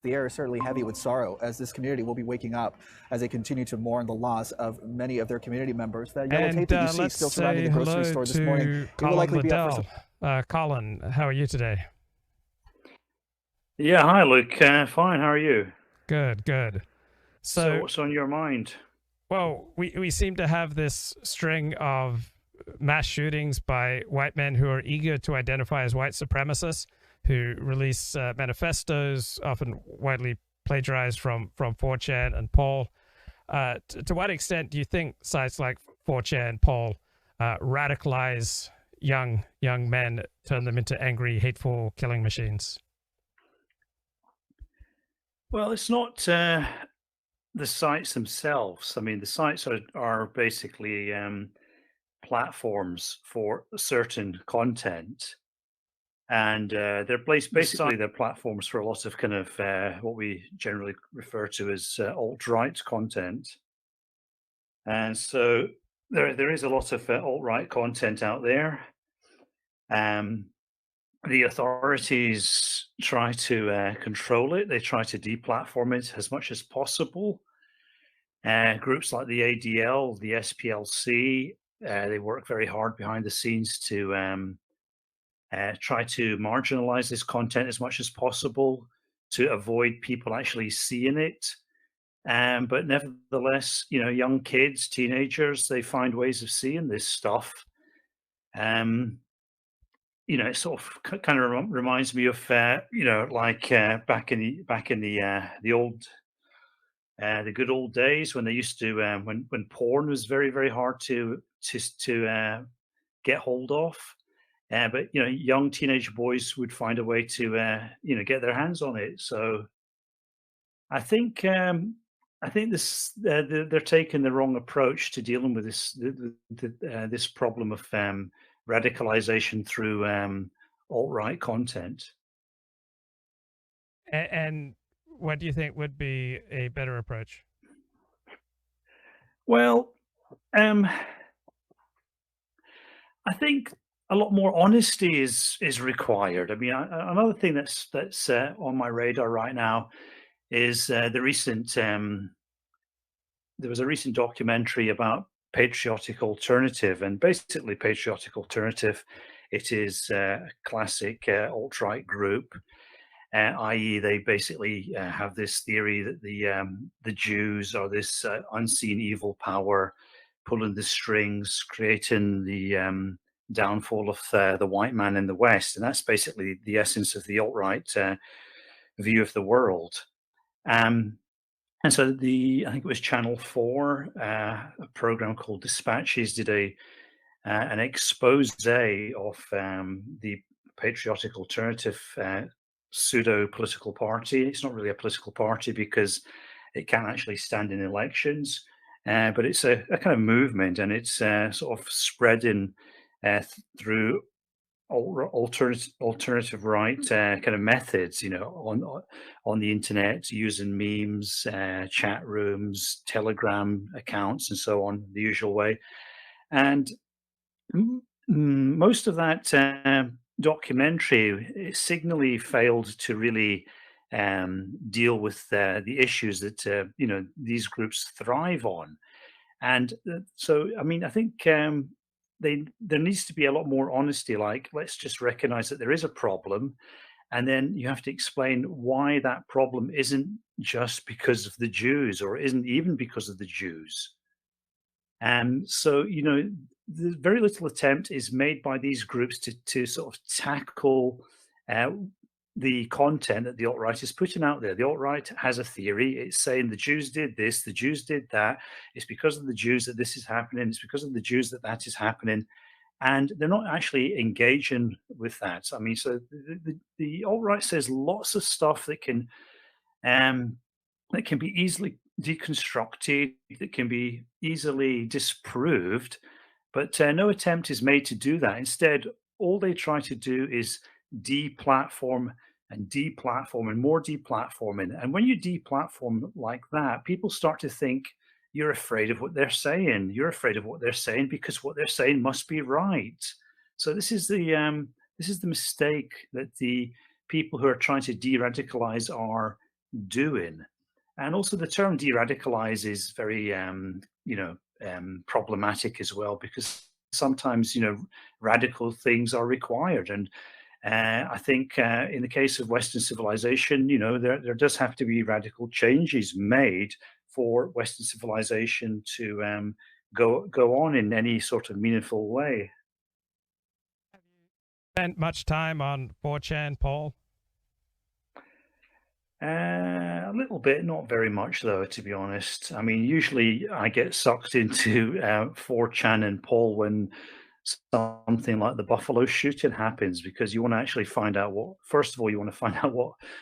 The air is certainly heavy with sorrow as this community will be waking up as they continue to mourn the loss of many of their community members. That yellow tape And that you see let's still surrounding say the grocery hello store this morning, to it will Colin likely be up for some. Liddell. Colin, how are you today? Yeah, hi Luke. Fine. How are you? Good, good. So, So, what's on your mind? well, we seem to have this string of mass shootings by white men who are eager to identify as white supremacists, who release manifestos, often widely plagiarized from 4chan and Paul. To what extent do you think sites like 4chan, Paul, radicalize young men, turn them into angry, hateful killing machines? Well, it's not the sites themselves. I mean, the sites are basically platforms for certain content, and they're platforms for a lot of kind of what we generally refer to as alt-right content. And so there is a lot of alt-right content out there. The authorities try to control it. They try to deplatform it as much as possible. Groups like the ADL, the SPLC, they work very hard behind the scenes to try to marginalize this content as much as possible to avoid people actually seeing it. But nevertheless, young kids, teenagers, they find ways of seeing this stuff. It sort of kind of reminds me of like back in the old the good old days when they used to when porn was very very hard to get hold of. But young teenage boys would find a way to get their hands on it. So I think they're taking the wrong approach to dealing with this problem of radicalization through alt-right content. And what do you think would be a better approach? Well, I think a lot more honesty is required. I mean, another thing that's on my radar right now is the recent. There was a recent documentary about Patriotic Alternative, and basically, Patriotic Alternative, it is a classic alt-right group. I.e., they basically have this theory that the Jews are this unseen evil power pulling the strings, creating the downfall of the white man in the West, and that's basically the essence of the alt-right view of the world. And so I think it was Channel 4, a program called Dispatches, did an expose of the Patriotic Alternative pseudo-political party. It's not really a political party because it can't actually stand in elections, but it's a kind of movement, and it's sort of spreading through alternative right kind of methods, on the internet, using memes, chat rooms, Telegram accounts, and so on, the usual way. And most of that documentary signally failed to really deal with the issues that these groups thrive on. And so, I mean, I think there needs to be a lot more honesty. Like, let's just recognize that there is a problem, and then you have to explain why that problem isn't just because of the Jews, or isn't even because of the Jews. And so, very little attempt is made by these groups to sort of tackle the content that the alt-right is putting out there. The alt-right has a theory. It's saying the Jews did this, the Jews did that. It's because of the Jews that this is happening. It's because of the Jews that that is happening. And they're not actually engaging with that. I mean, so the alt-right says lots of stuff that can be easily deconstructed, that can be easily disproved, but no attempt is made to do that. Instead, all they try to do is deplatform and deplatform and more deplatforming. And when you deplatform like that, people start to think you're afraid of what they're saying. You're afraid of what they're saying because what they're saying must be right. So this is the mistake that the people who are trying to de-radicalize are doing. And also the term de-radicalize is very, problematic as well, because sometimes, radical things are required. And I think in the case of Western civilization, there does have to be radical changes made for Western civilization to go on in any sort of meaningful way. Have you spent much time on 4chan, Paul? A little bit, not very much though, to be honest. I mean, usually I get sucked into 4chan and Paul when something like the Buffalo shooting happens, because you want to actually find out first of all, you want to find out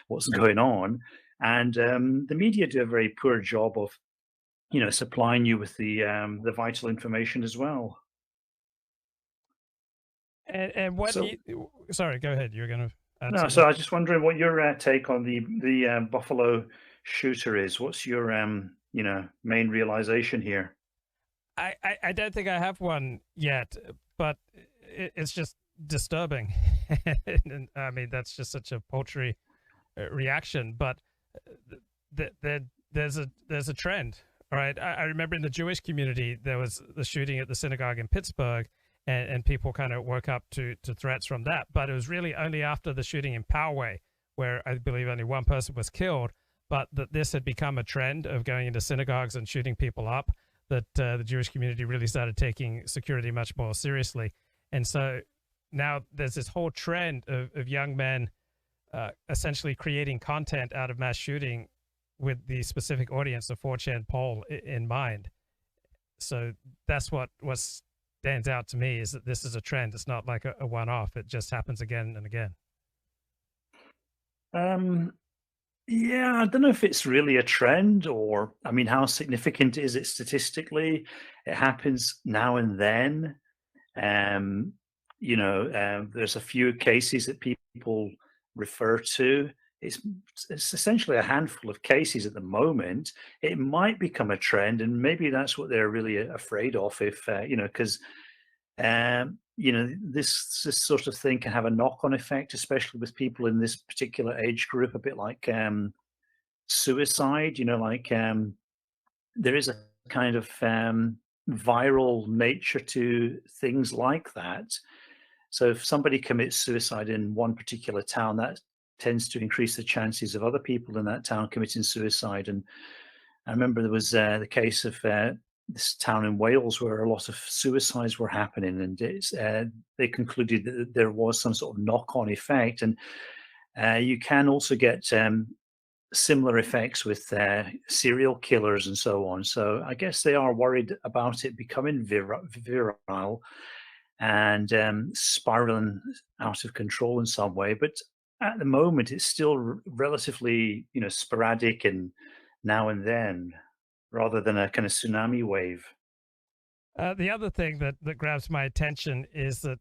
what's going on. And the media do a very poor job of, supplying you with the vital information as well. And what? So, Sorry, go ahead. You're going to add no, something. so I was just wondering what your take on the Buffalo shooter is. What's your main realization here? I don't think I have one yet, but it's just disturbing. And, I mean, that's just such a paltry reaction. But there's a trend. All right, I remember in the Jewish community there was the shooting at the synagogue in Pittsburgh, and people kind of woke up to threats from that. But it was really only after the shooting in Poway, where I believe only one person was killed, but that this had become a trend of going into synagogues and shooting people up, that the Jewish community really started taking security much more seriously. And so now there's this whole trend of young men essentially creating content out of mass shooting with the specific audience of 4chan Poll in mind. So that's what stands out to me, is that this is a trend. It's not like a one-off. It just happens again and again. Yeah, I don't know if it's really a trend, or, I mean, how significant is it statistically? It happens now and then. There's a few cases that people refer to. It's essentially a handful of cases at the moment. It might become a trend, and maybe that's what they're really afraid of. If because this sort of thing can have a knock-on effect, especially with people in this particular age group. A bit like suicide. There is a kind of viral nature to things like that. So if somebody commits suicide in one particular town, that tends to increase the chances of other people in that town committing suicide. And I remember there was the case of this town in Wales where a lot of suicides were happening, and they concluded that there was some sort of knock-on effect. And you can also get similar effects with serial killers and so on. So I guess they are worried about it becoming virile and spiraling out of control in some way. But at the moment, it's still relatively, sporadic and now and then, rather than a kind of tsunami wave. The other thing that grabs my attention is that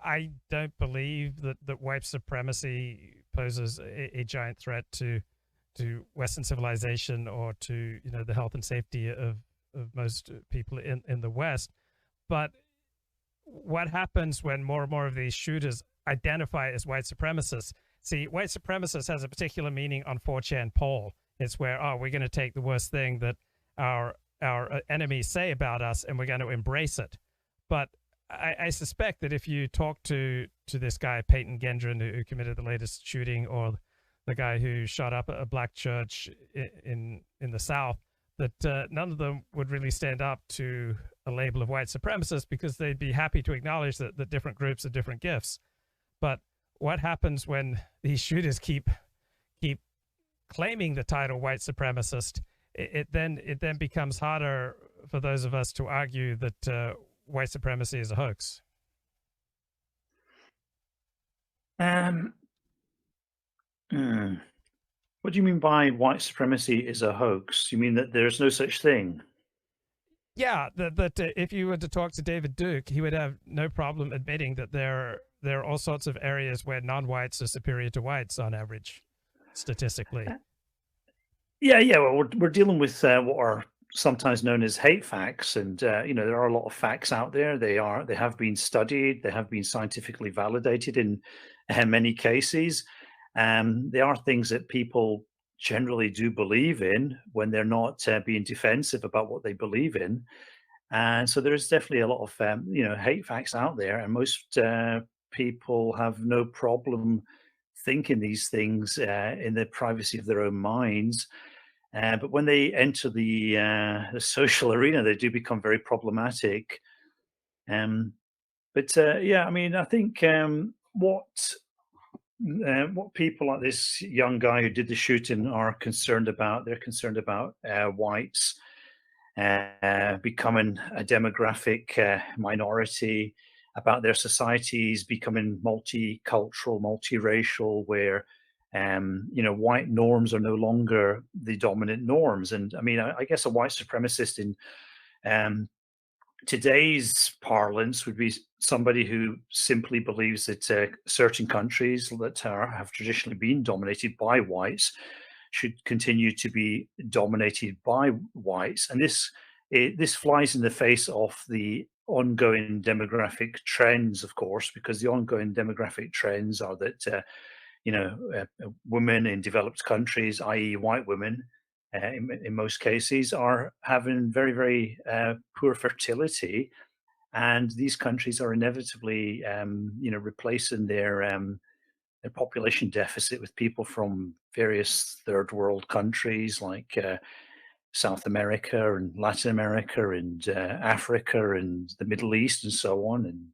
I don't believe that white supremacy poses a giant threat to Western civilization, or to the health and safety of most people in the West. But what happens when more and more of these shooters identify as white supremacists? See, white supremacist has a particular meaning on 4chan Poll. It's where, we're going to take the worst thing that our enemies say about us, and we're going to embrace it. But I suspect that if you talk to this guy Peyton Gendron, who committed the latest shooting, or the guy who shot up a black church in the South, that none of them would really stand up to a label of white supremacist, because they'd be happy to acknowledge that different groups have different gifts. But what happens when these shooters keep claiming the title white supremacist? It then becomes harder for those of us to argue that white supremacy is a hoax. What do you mean by white supremacy is a hoax? You mean that there's no such thing? Yeah, that if you were to talk to David Duke, he would have no problem admitting that there are all sorts of areas where non-whites are superior to whites on average, statistically. Yeah. Well, we're dealing with what are sometimes known as hate facts, and there are a lot of facts out there. They have been studied, they have been scientifically validated in many cases. They are things that people generally do believe in when they're not being defensive about what they believe in. And so there is definitely a lot of hate facts out there, and most people have no problem thinking these things in the privacy of their own minds. But when they enter the social arena, they do become very problematic. Um, yeah, I mean, I think what people like this young guy who did the shooting are concerned about, they're concerned about whites becoming a demographic minority, about their societies becoming multicultural, multiracial, where white norms are no longer the dominant norms. And I mean, I guess a white supremacist in um, today's parlance would be somebody who simply believes that certain countries that have traditionally been dominated by whites should continue to be dominated by whites, and this flies in the face of the ongoing demographic trends, of course, because the ongoing demographic trends are that women in developed countries, i.e., white women, in most cases, are having very, very poor fertility, and these countries are inevitably, replacing their population deficit with people from various third world countries like South America and Latin America and Africa and the Middle East and so on, and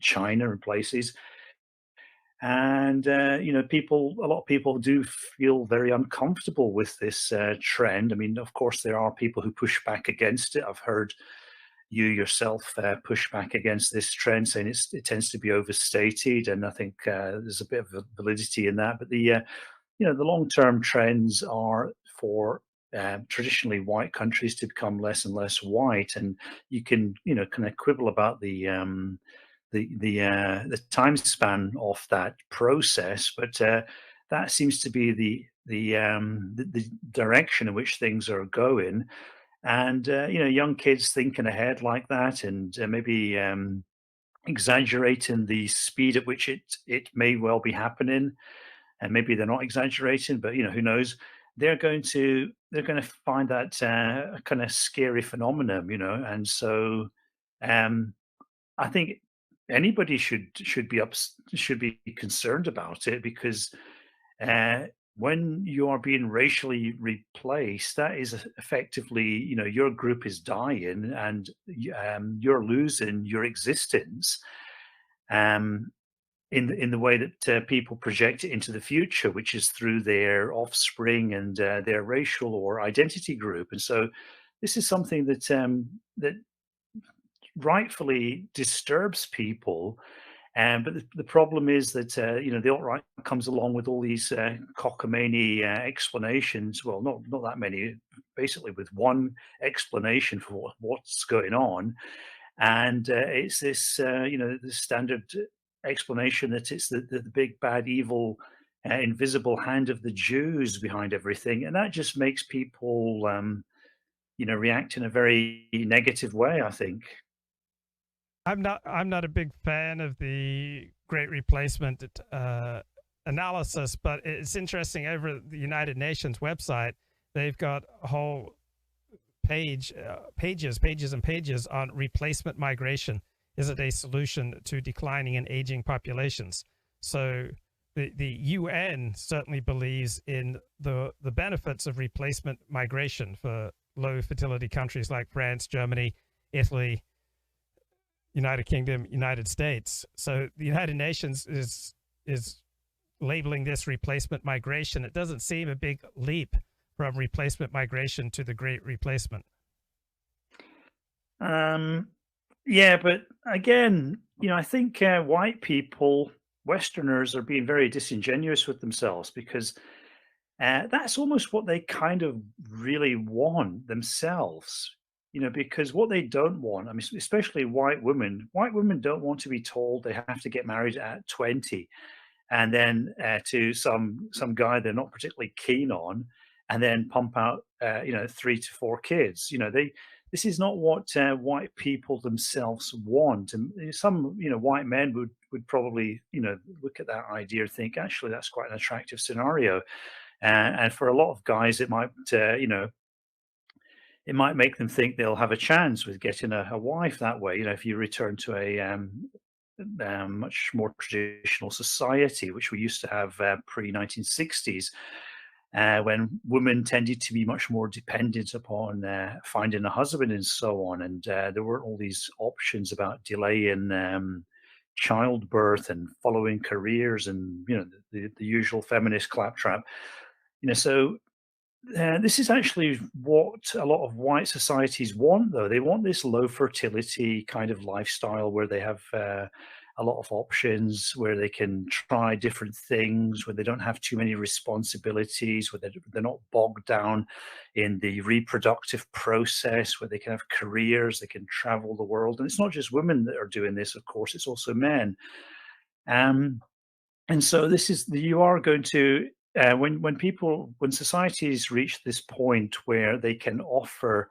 China and places. And a lot of people do feel very uncomfortable with this trend. I mean, of course, there are people who push back against it. I've heard you yourself push back against this trend, saying it tends to be overstated, and I think there's a bit of validity in that. But the long-term trends are for traditionally white countries to become less and less white, and you can kind of quibble about the time span of that process, but that seems to be the direction in which things are going. And young kids thinking ahead like that, and maybe exaggerating the speed at which it may well be happening, and maybe they're not exaggerating, but who knows? They're going to find that a kind of scary phenomenon, and so I think anybody should be concerned about it, because when you are being racially replaced, that is effectively, your group is dying, and you're losing your existence in the way that people project it into the future, which is through their offspring and their racial or identity group. And so this is something that rightfully disturbs people. But the problem is that the alt-right comes along with all these cockamamie explanations. Well, not that many, basically with one explanation for what's going on, and it's this the standard explanation that it's the big bad evil invisible hand of the Jews behind everything, and that just makes people react in a very negative way, I think. I'm not a big fan of the Great Replacement analysis, but it's interesting. Over the United Nations website, they've got a whole pages and pages on replacement migration. Is it a solution to declining and aging populations? So the UN certainly believes in the benefits of replacement migration for low fertility countries like France, Germany, Italy, United Kingdom, United States. So the United Nations is labeling this replacement migration. It doesn't seem a big leap from replacement migration to the Great Replacement. Yeah, but again, I think white people, Westerners, are being very disingenuous with themselves, because that's almost what they kind of really want themselves. Because what they don't want, I mean, especially white women don't want to be told they have to get married at 20, and then to some guy they're not particularly keen on, and then pump out 3 to 4 kids. This is not what white people themselves want. And some white men would probably look at that idea and think, actually, that's quite an attractive scenario. And for a lot of guys, it might, it might make them think they'll have a chance with getting a wife that way. If you return to a much more traditional society, which we used to have pre 1960s, when women tended to be much more dependent upon finding a husband and so on, and there weren't all these options about delaying childbirth and following careers, and the usual feminist claptrap. So this is actually what a lot of white societies want, though. They want this low fertility kind of lifestyle where they have a lot of options, where they can try different things, where they don't have too many responsibilities, where they're not bogged down in the reproductive process, where they can have careers, they can travel the world. And it's not just women that are doing this, of course, it's also men. And so you are going to when societies reach this point where they can offer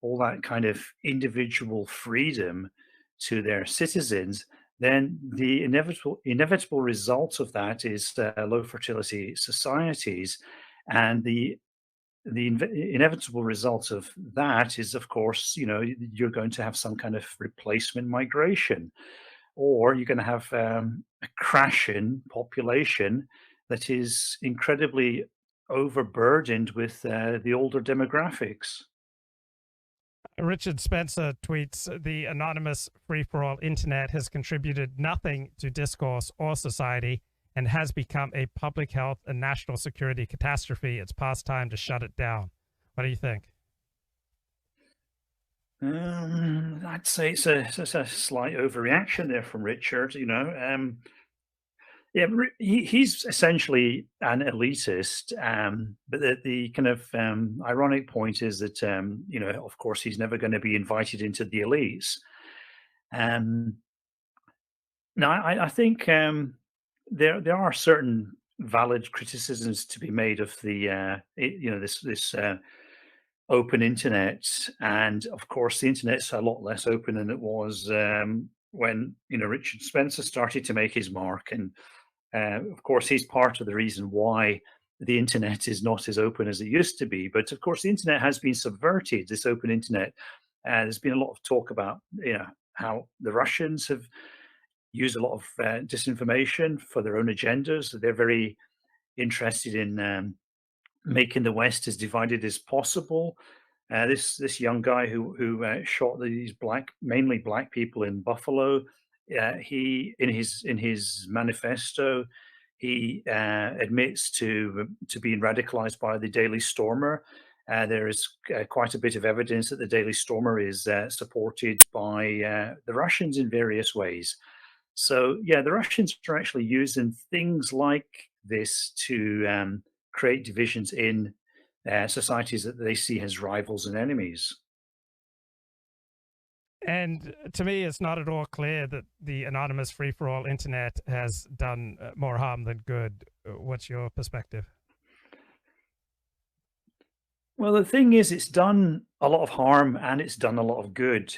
all that kind of individual freedom to their citizens, then the inevitable result of that is low fertility societies, and the inevitable result of that is, of course, you're going to have some kind of replacement migration, or you're going to have a crash in population that is incredibly overburdened with the older demographics. Richard Spencer tweets, the anonymous free-for-all internet has contributed nothing to discourse or society and has become a public health and national security catastrophe. It's past time to shut it down. What do you think? I'd say it's a slight overreaction there from Richard. Yeah, he's essentially an elitist, but the kind of ironic point is that of course, he's never going to be invited into the elites. Now, I think there are certain valid criticisms to be made of the this open internet, and of course, the internet's a lot less open than it was when Richard Spencer started to make his mark. And of course, he's part of the reason why the internet is not as open as it used to be. But of course, the internet has been subverted, this open internet. There's been a lot of talk about how the Russians have used a lot of disinformation for their own agendas. They're very interested in making the West as divided as possible. This young guy who shot these mainly black people in Buffalo, he in his manifesto, he admits to being radicalized by the Daily Stormer. There is quite a bit of evidence that the Daily Stormer is supported by the Russians in various ways. So yeah, the Russians are actually using things like this to create divisions in societies that they see as rivals and enemies. And to me, it's not at all clear that the anonymous free-for-all internet has done more harm than good. What's your perspective? Well, the thing is, it's done a lot of harm and it's done a lot of good.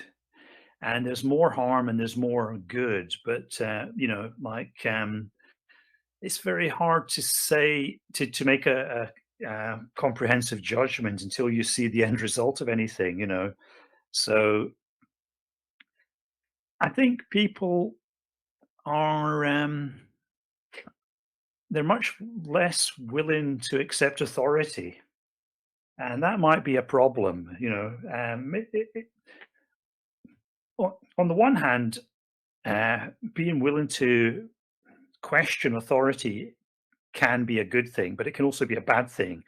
And there's more harm and there's more good. But, it's very hard to say, to make a comprehensive judgment until you see the end result of anything, So I think people are they're much less willing to accept authority, and that might be a problem. On the one hand, being willing to question authority can be a good thing, but it can also be a bad thing.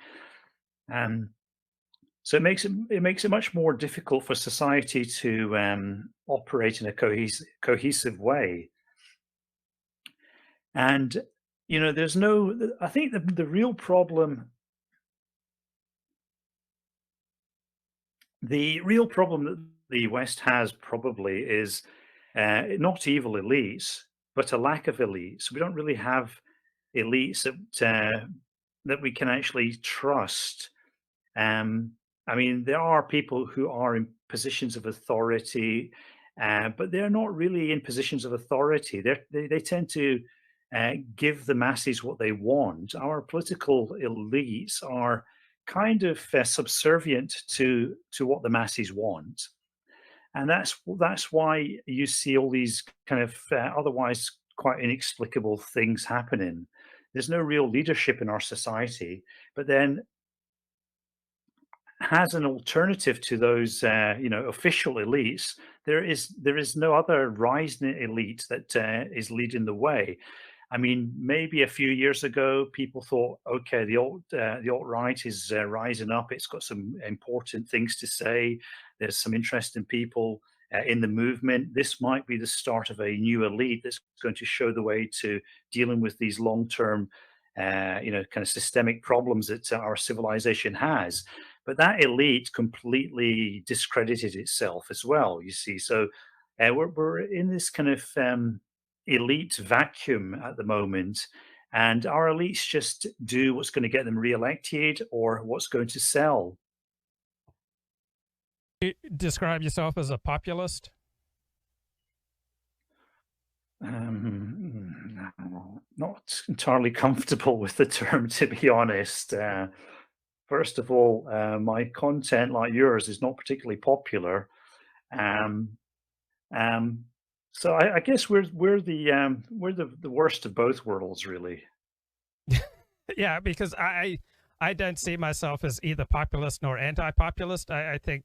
So it makes it much more difficult for society to operate in a cohesive way. And there's no. I think the real problem. The real problem that the West has probably is not evil elites, but a lack of elites. We don't really have elites that we can actually trust. I mean, there are people who are in positions of authority, but they're not really in positions of authority. They tend to give the masses what they want. Our political elites are kind of subservient to what the masses want, and that's why you see all these kind of otherwise quite inexplicable things happening. There's no real leadership in our society, but then has an alternative to those official elites. There is no other rising elite that is leading the way. I mean, maybe a few years ago, people thought, okay, the alt right is rising up. It's got some important things to say. There's some interesting people in the movement. This might be the start of a new elite that's going to show the way to dealing with these long-term, kind of systemic problems that our civilization has. But that elite completely discredited itself as well. You see, so we're in this kind of elite vacuum at the moment, and our elites just do what's going to get them re-elected or what's going to sell. You describe yourself as a populist? Not entirely comfortable with the term, to be honest. First of all, my content, like yours, is not particularly popular. Um, um, so I guess we're the worst of both worlds, really. Yeah, because I don't see myself as either populist nor anti-populist. I think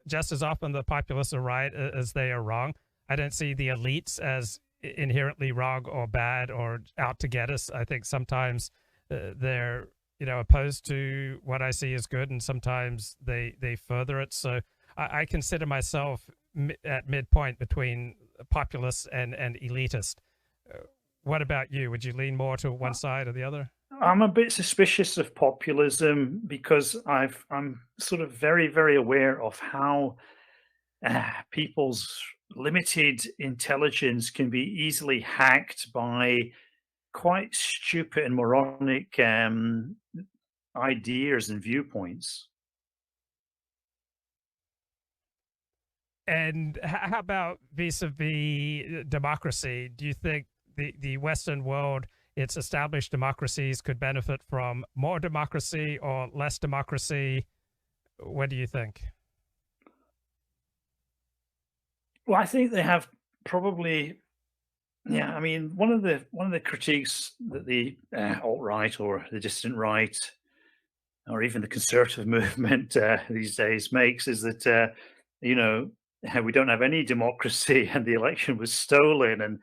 just as often the populists are right as they are wrong. I don't see the elites as inherently wrong or bad or out to get us. I think sometimes they're opposed to what I see as good, and sometimes they further it. So I consider myself at midpoint between populist and elitist. What about you? Would you lean more to one side or the other? I'm a bit suspicious of populism because I'm sort of very, very aware of how people's limited intelligence can be easily hacked by quite stupid and moronic ideas and viewpoints. And how about vis-a-vis democracy? Do you think the Western world, its established democracies, could benefit from more democracy or less democracy? What do you think? Well, I think they have probably. Yeah, I mean, one of the critiques that the alt right or the distant right or even the conservative movement these days makes is that you know we don't have any democracy and the election was stolen. And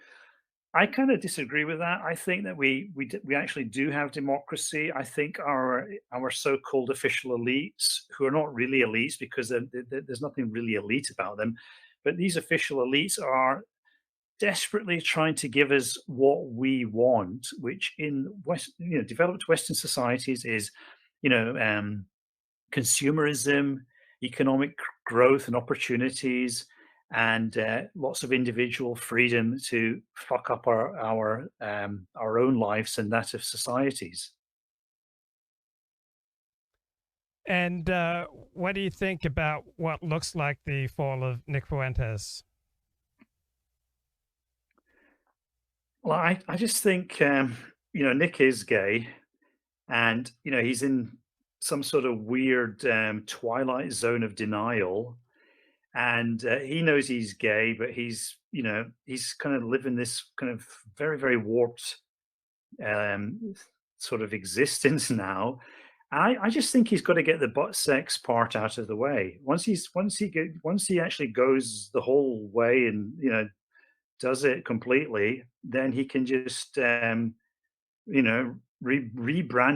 I kind of disagree with that. I think that we actually do have democracy. I think our so-called official elites, who are not really elites because there's nothing really elite about them, but these official elites are desperately trying to give us what we want, which in developed Western societies is, you know, um, consumerism, economic growth and opportunities, and lots of individual freedom to fuck up our own lives and that of societies. And what do you think about what looks like the fall of Nick Fuentes? Well, I just think Nick is gay, and he's in some sort of weird twilight zone of denial, and he knows he's gay, but he's kind of living this kind of very, very warped um, sort of existence now. I just think he's got to get the butt sex part out of the way. Once he actually goes the whole way and does it completely, then he can just rebrand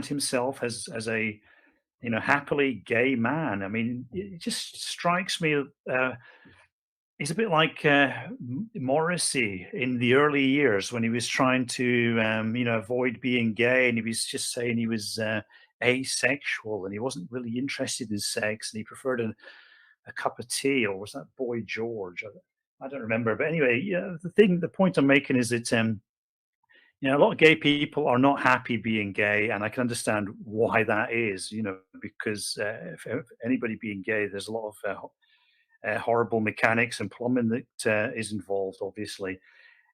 himself as a happily gay man. I mean, it just strikes me. He's a bit like Morrissey in the early years when he was trying to, avoid being gay, and he was just saying he was asexual and he wasn't really interested in sex, and he preferred a cup of tea, or was that Boy George? I don't remember, but anyway, yeah. The point I'm making is that a lot of gay people are not happy being gay, and I can understand why that is. Because if anybody being gay, there's a lot of horrible mechanics and plumbing that is involved, obviously.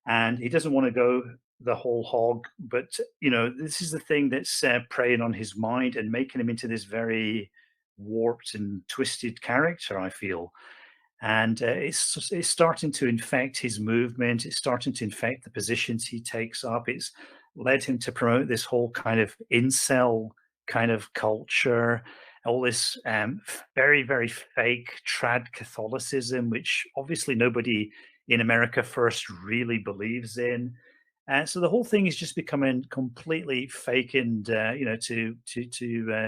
And he doesn't want to go the whole hog, but this is the thing that's preying on his mind and making him into this very warped and twisted character, I feel. And it's starting to infect his movement. It's starting to infect the positions he takes up. It's led him to promote this whole kind of incel kind of culture, all this very, very fake trad Catholicism, which obviously nobody in America first really believes in. So the whole thing is just becoming completely fake and, to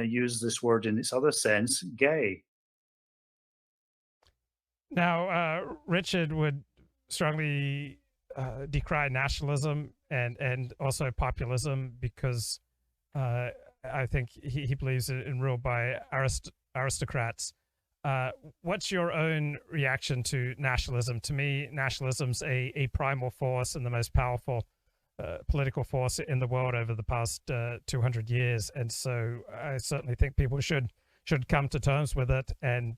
use this word in its other sense, gay. Now, Richard would strongly decry nationalism and also populism because I think he believes in rule by aristocrats. What's your own reaction to nationalism? To me, nationalism's a primal force and the most powerful political force in the world over the past 200 years. And so I certainly think people should come to terms with it and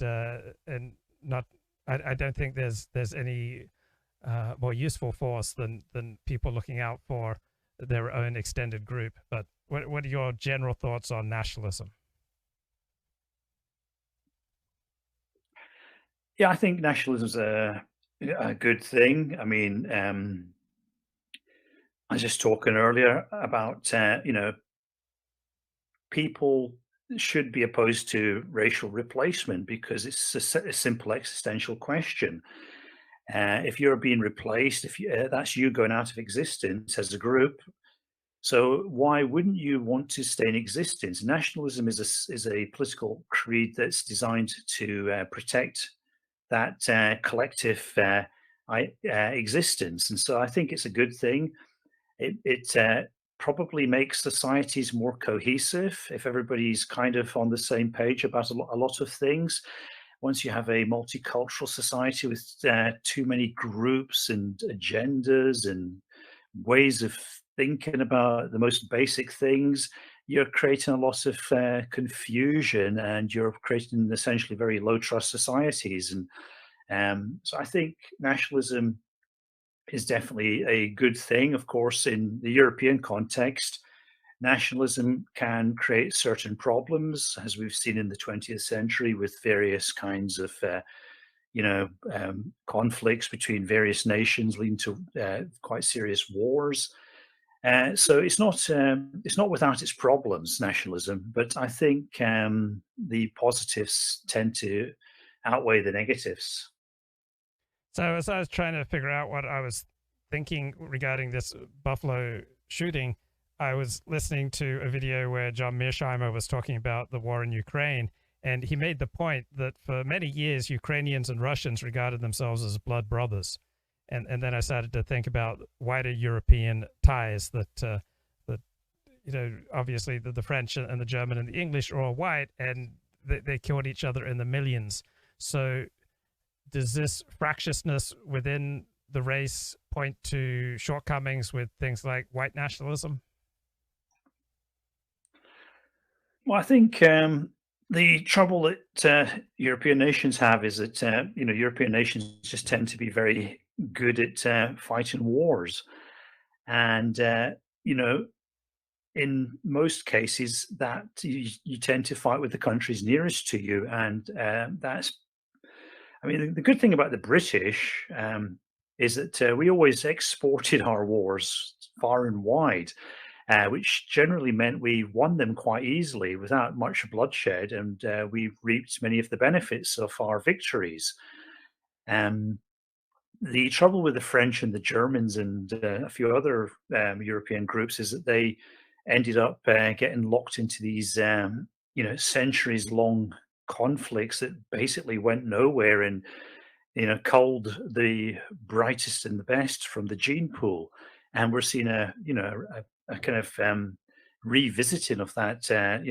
not. I don't think there's any more useful force than people looking out for their own extended group. But what are your general thoughts on nationalism? Yeah, I think nationalism is a good thing. I mean, I was just talking earlier about people should be opposed to racial replacement because it's a simple existential question. If you're being replaced, if that's you going out of existence as a group, so why wouldn't you want to stay in existence? Nationalism is a political creed that's designed to protect that collective existence, and so I think it's a good thing. It probably makes societies more cohesive if everybody's kind of on the same page about a lot of things. Once you have a multicultural society with too many groups and agendas and ways of thinking about the most basic things, you're creating a lot of confusion and you're creating essentially very low trust societies. And so I think nationalism is definitely a good thing. Of course, in the European context, nationalism can create certain problems, as we've seen in the 20th century with various kinds of conflicts between various nations leading to quite serious wars. So it's not without its problems, nationalism, but I think the positives tend to outweigh the negatives. So as I was trying to figure out what I was thinking regarding this Buffalo shooting, I was listening to a video where John Mearsheimer was talking about the war in Ukraine, and he made the point that for many years Ukrainians and Russians regarded themselves as blood brothers. And then I started to think about wider European ties that obviously the French and the German and the English are all white, and they killed each other in the millions. So does this fractiousness within the race point to shortcomings with things like white nationalism? Well, I think the trouble that European nations have is that European nations just tend to be very good at fighting wars, and in most cases that you tend to fight with the countries nearest to you, and that's. I mean, the good thing about the British is that we always exported our wars far and wide, which generally meant we won them quite easily without much bloodshed, and we reaped many of the benefits of our victories. The trouble with the French and the Germans and a few other European groups is that they ended up getting locked into these, centuries-long conflicts that basically went nowhere and culled the brightest and the best from the gene pool, and we're seeing a kind of revisiting of that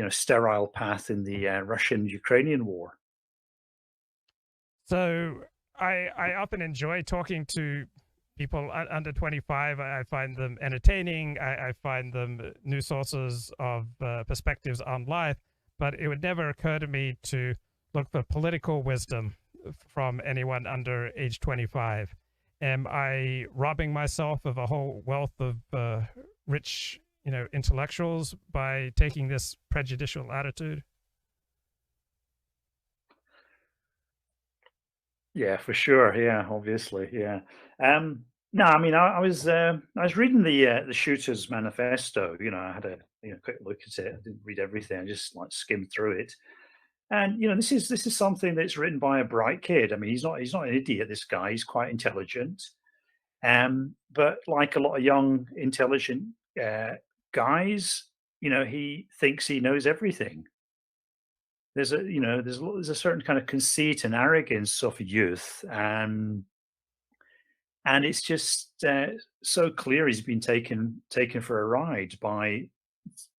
sterile path in the Russian-Ukrainian war. So I often enjoy talking to people under 25. I find them entertaining. I find them new sources of perspectives on life. But it would never occur to me to look for political wisdom from anyone under age 25. Am I robbing myself of a whole wealth of rich, intellectuals by taking this prejudicial attitude? Yeah, for sure. Yeah, obviously. Yeah. No, I mean, I was reading the Shooters Manifesto. I had a quick look at it. I didn't read everything. I just like skimmed through it. And this is something that's written by a bright kid. I mean, he's not an idiot. This guy, he's quite intelligent. But like a lot of young, intelligent guys, he thinks he knows everything. There's a certain kind of conceit and arrogance of youth, and it's just so clear he's been taken for a ride by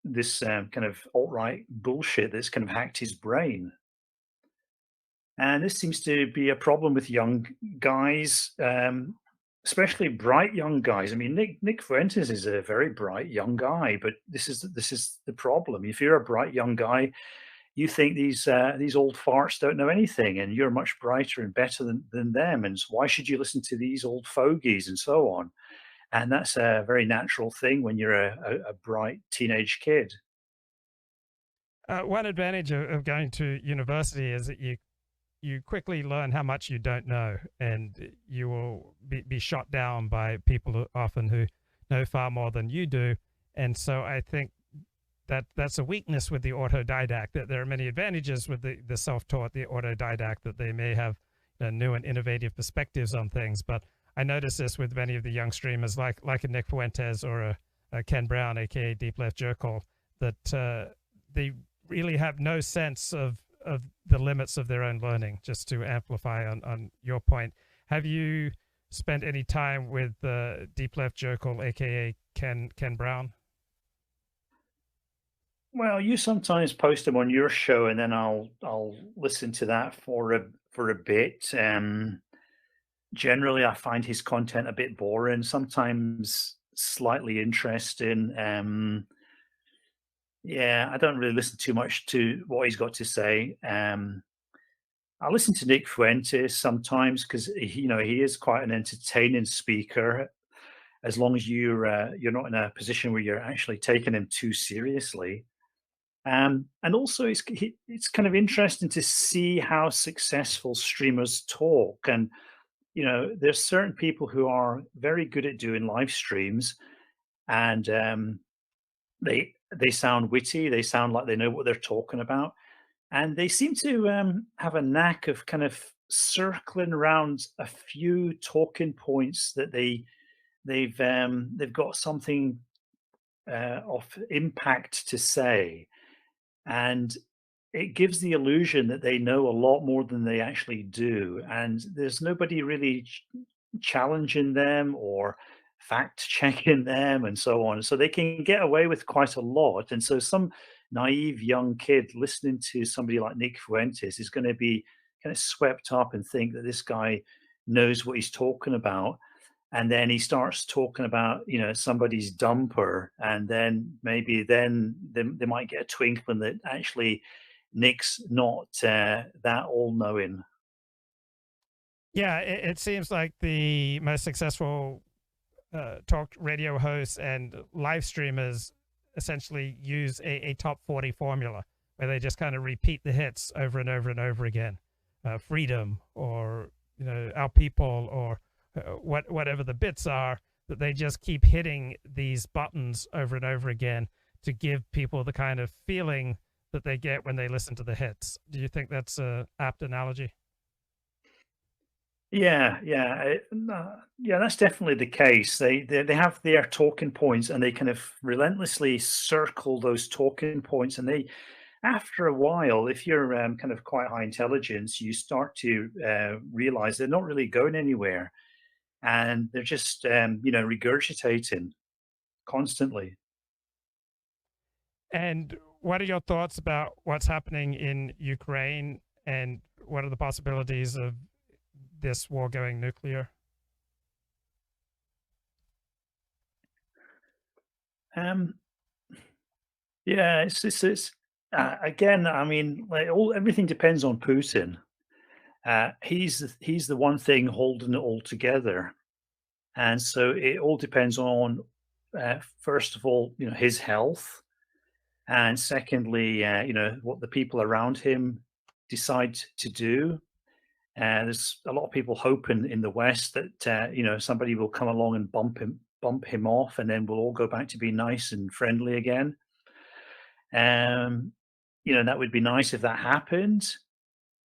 this kind of alt-right bullshit that's kind of hacked his brain. And this seems to be a problem with young guys, especially bright young guys. I mean, Nick Fuentes is a very bright young guy, but this is the problem. If you're a bright young guy, you think these old farts don't know anything, and you're much brighter and better than them. And why should you listen to these old fogies and so on? And that's a very natural thing when you're a bright teenage kid. One advantage of going to university is that you quickly learn how much you don't know, and you will be shot down by people who know far more than you do. And so I think that's a weakness with the autodidact, that there are many advantages with the self-taught, the autodidact, that they may have new and innovative perspectives on things. But I notice this with many of the young streamers, like a Nick Fuentes or a Ken Brown, aka Deep Left Jerkle, that they really have no sense of the limits of their own learning. Just to amplify on your point, have you spent any time with Deep Left Jerkle, aka Ken Brown? Well, you sometimes post them on your show, and then I'll listen to that for a bit. Generally, I find his content a bit boring. Sometimes slightly interesting. Yeah, I don't really listen too much to what he's got to say. I listen to Nick Fuentes sometimes because he is quite an entertaining speaker. As long as you're not in a position where you're actually taking him too seriously. And also, it's kind of interesting to see how successful streamers talk. And there's certain people who are very good at doing live streams, and they sound witty. They sound like they know what they're talking about, and they seem to have a knack of kind of circling around a few talking points that they've got something of impact to say, and it gives the illusion that they know a lot more than they actually do, and there's nobody really challenging them or fact checking them and so on, so they can get away with quite a lot. And so some naive young kid listening to somebody like Nick Fuentes is going to be kind of swept up and think that this guy knows what he's talking about, and then he starts talking about somebody's dumper, and then maybe then they might get a twinkling that actually Nick's not that all-knowing. Yeah, it seems like the most successful talk radio hosts and live streamers essentially use a top 40 formula, where they just kind of repeat the hits over and over and over again. Freedom, or our people, or whatever the bits are, that they just keep hitting these buttons over and over again to give people the kind of feeling that they get when they listen to the hits. Do you think that's a apt analogy? Yeah, yeah, yeah. That's definitely the case. They have their talking points, and they kind of relentlessly circle those talking points. And after a while, if you're kind of quite high intelligence, you start to realize they're not really going anywhere, and they're just regurgitating constantly. And what are your thoughts about what's happening in Ukraine, and what are the possibilities of this war going nuclear? Um, yeah, it's again. I mean, like everything depends on Putin. He's the one thing holding it all together. And so it all depends on, first of all, his health, and secondly, what the people around him decide to do. There's a lot of people hoping in the West that somebody will come along and bump him off, and then we'll all go back to be nice and friendly again. Um, that would be nice if that happened.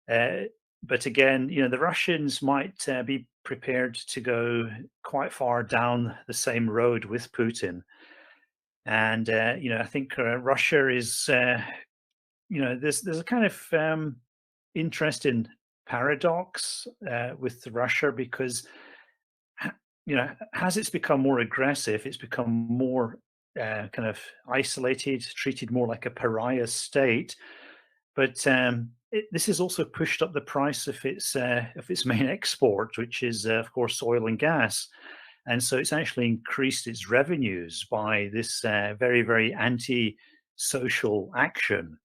But again, the Russians might be prepared to go quite far down the same road with Putin. And I think Russia is, there's a kind of interesting paradox with Russia, because as it's become more aggressive, it's become more kind of isolated, treated more like a pariah state. But this has also pushed up the price of its main export, which is, of course, oil and gas. And so it's actually increased its revenues by this very, very anti-social action.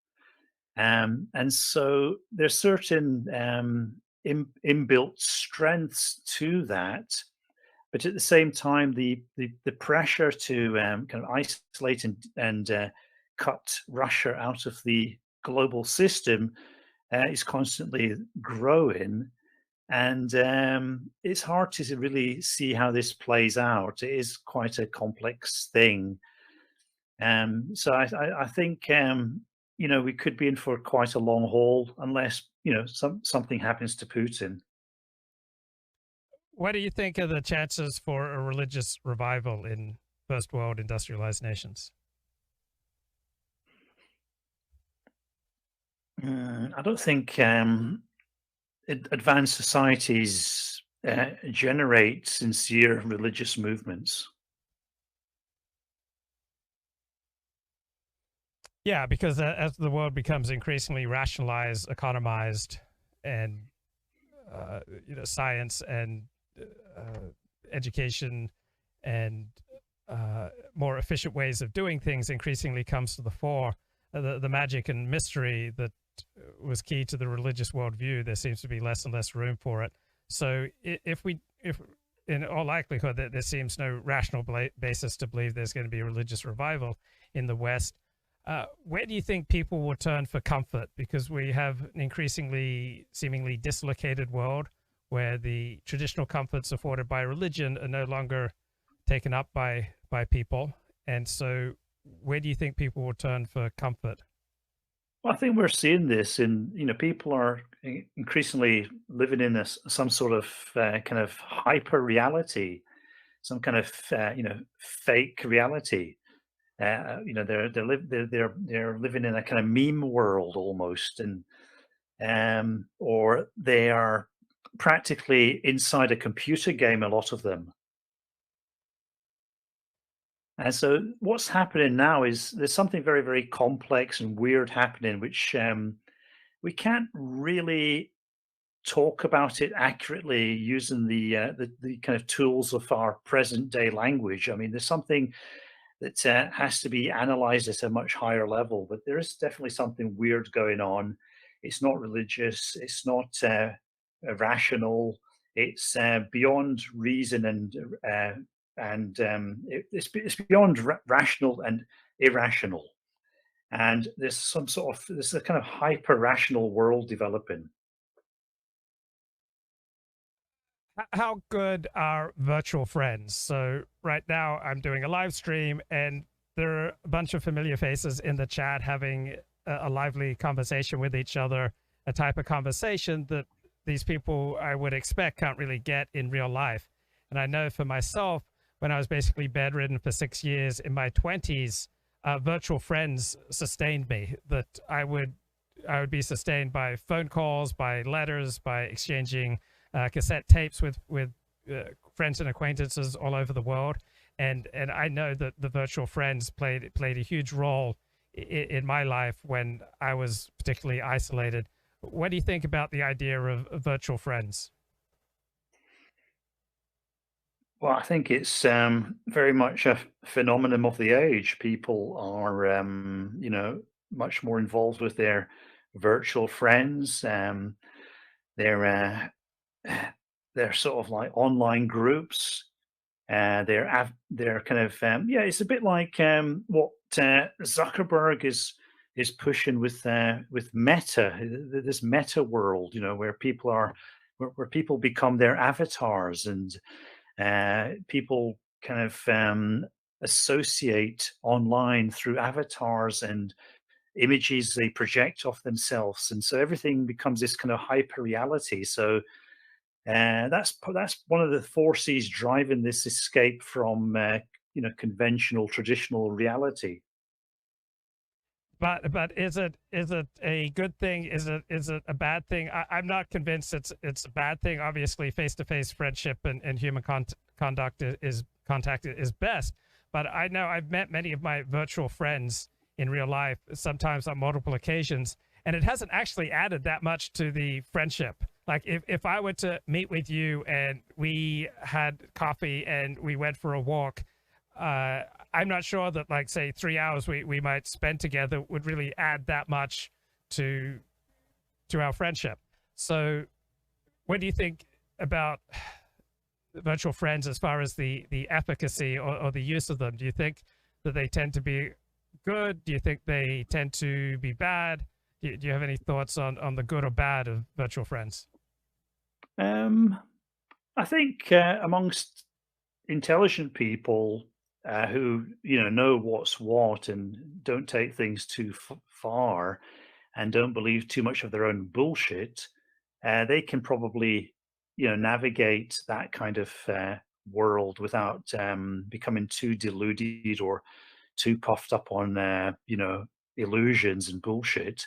And so there's certain inbuilt strengths to that. But at the same time, the pressure to kind of isolate and cut Russia out of the global system is constantly growing. And it's hard to really see how this plays out. It is quite a complex thing. So I think we could be in for quite a long haul unless something happens to Putin. What do you think of the chances for a religious revival in first world industrialized nations? I don't think advanced societies generate sincere religious movements. Yeah, because as the world becomes increasingly rationalized, economized, and science and education and more efficient ways of doing things increasingly comes to the fore, the magic and mystery that was key to the religious worldview, there seems to be less and less room for it. So if in all likelihood that there seems no rational basis to believe there's going to be a religious revival in the West, where do you think people will turn for comfort? Because we have an increasingly seemingly dislocated world where the traditional comforts afforded by religion are no longer taken up by people. And so where do you think people will turn for comfort? Well, I think we're seeing this in, people are increasingly living in some sort of kind of hyper reality, some kind of, fake reality. They're living in a kind of meme world almost, and or they are practically inside a computer game, a lot of them. And so what's happening now is there's something very, very complex and weird happening, which we can't really talk about it accurately using the kind of tools of our present day language. I mean, there's something that has to be analyzed at a much higher level, but there is definitely something weird going on. It's not religious. It's not rational. It's beyond reason, it's beyond rational and irrational. And there's a kind of hyper rational world developing. How good are virtual friends? So right now I'm doing a live stream and there are a bunch of familiar faces in the chat having a lively conversation with each other, a type of conversation that these people I would expect can't really get in real life. And I know for myself, when I was basically bedridden for 6 years in my 20s, virtual friends sustained me, that I would be sustained by phone calls, by letters, by exchanging cassette tapes with friends and acquaintances all over the world, and I know that the virtual friends played a huge role in my life when I was particularly isolated. What do you think about the idea of virtual friends? Well, I think it's very much a phenomenon of the age. People are, much more involved with their virtual friends. They're they're sort of like online groups. They're kind of yeah. It's a bit like what Zuckerberg is pushing with Meta, this Meta world, where people are where people become their avatars, and people kind of associate online through avatars and images they project of themselves, and so everything becomes this kind of hyper reality. So that's one of the forces driving this escape from conventional traditional reality. But is it a good thing? Is it a bad thing? I'm not convinced it's a bad thing. Obviously, face to face friendship and human contact is best. But I know I've met many of my virtual friends in real life, sometimes on multiple occasions, and it hasn't actually added that much to the friendship. Like if I were to meet with you and we had coffee and we went for a walk, I'm not sure that, like, say 3 hours we might spend together would really add that much to our friendship. So what do you think about virtual friends as far as the efficacy or the use of them? Do you think that they tend to be good? Do you think they tend to be bad? Do you have any thoughts on the good or bad of virtual friends? I think amongst intelligent people who know what's what and don't take things too far and don't believe too much of their own bullshit, they can probably navigate that kind of world without becoming too deluded or too puffed up on illusions and bullshit.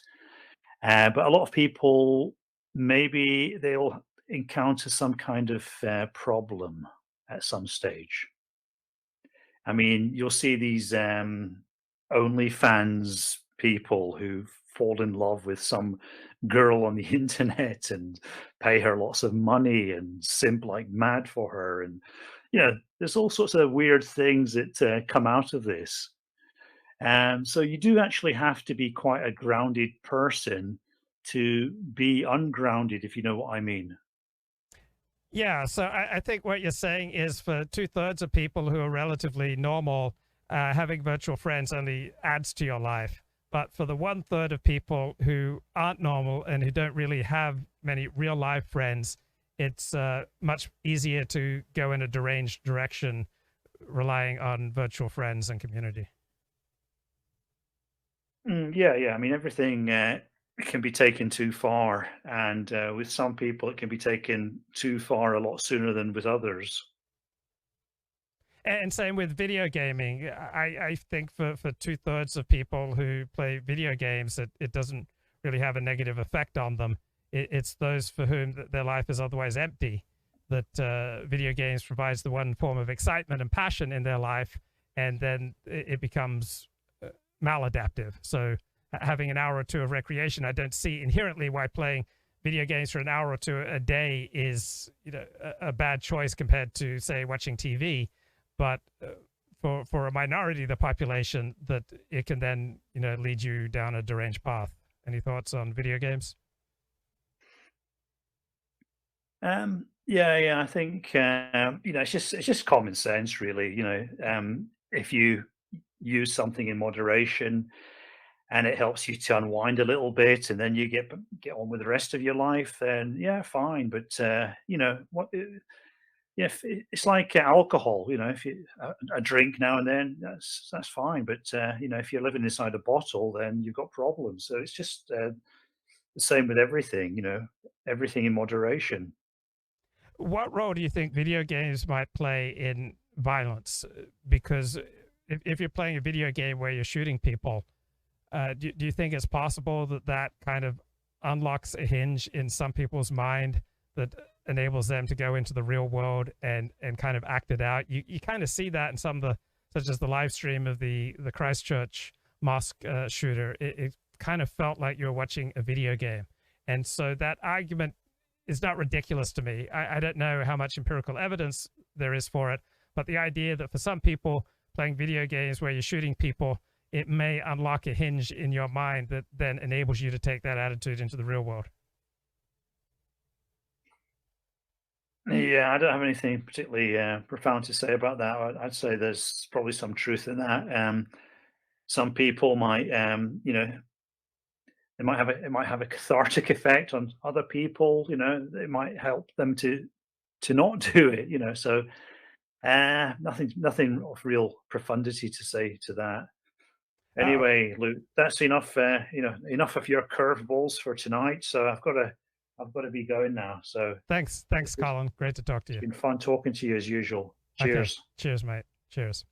But a lot of people, maybe they'll encounter some kind of problem at some stage. I mean, you'll see these OnlyFans people who fall in love with some girl on the internet and pay her lots of money and simp like mad for her. And, there's all sorts of weird things that come out of this. So you do actually have to be quite a grounded person to be ungrounded, if you know what I mean. Yeah, so I think what you're saying is for 2/3 of people who are relatively normal, having virtual friends only adds to your life. But for the 1/3 of people who aren't normal and who don't really have many real life friends, it's much easier to go in a deranged direction relying on virtual friends and community. Yeah, yeah. I mean, everything can be taken too far, and with some people, it can be taken too far a lot sooner than with others. And same with video gaming. I think for 2/3 of people who play video games, it doesn't really have a negative effect on them. It's those for whom their life is otherwise empty that video games provides the one form of excitement and passion in their life, and then it becomes maladaptive. So having an hour or two of recreation, I don't see inherently why playing video games for an hour or two a day is a bad choice compared to, say, watching TV. But for a minority of the population, that it can then lead you down a deranged path. Any thoughts on video games? Yeah, yeah. I think it's just common sense, really. If you use something in moderation and it helps you to unwind a little bit, and then you get on with the rest of your life, then yeah, fine. But what? Yeah, it's like alcohol. If you a drink now and then, that's fine. But if you're living inside a bottle, then you've got problems. So it's just the same with everything. Everything in moderation. What role do you think video games might play in violence? Because if you're playing a video game where you're shooting people, do you think it's possible that that kind of unlocks a hinge in some people's mind that enables them to go into the real world and kind of act it out? You kind of see that in some of the, such as the live stream of the Christchurch mosque shooter. It kind of felt like you were watching a video game. And so that argument is not ridiculous to me. I don't know how much empirical evidence there is for it, but the idea that for some people playing video games where you're shooting people, it may unlock a hinge in your mind that then enables you to take that attitude into the real world. Yeah, I don't have anything particularly profound to say about that. I'd say there's probably some truth in that. Some people might, it might have a cathartic effect on other people. It might help them to not do it. So nothing of real profundity to say to that. Uh, Anyway, Luke, that's enough. Enough of your curveballs for tonight. So I've got to be going now. So thanks, Colin. Great to talk to it's you. been fun talking to you as usual. Okay, Cheers. cheers, mate. Cheers.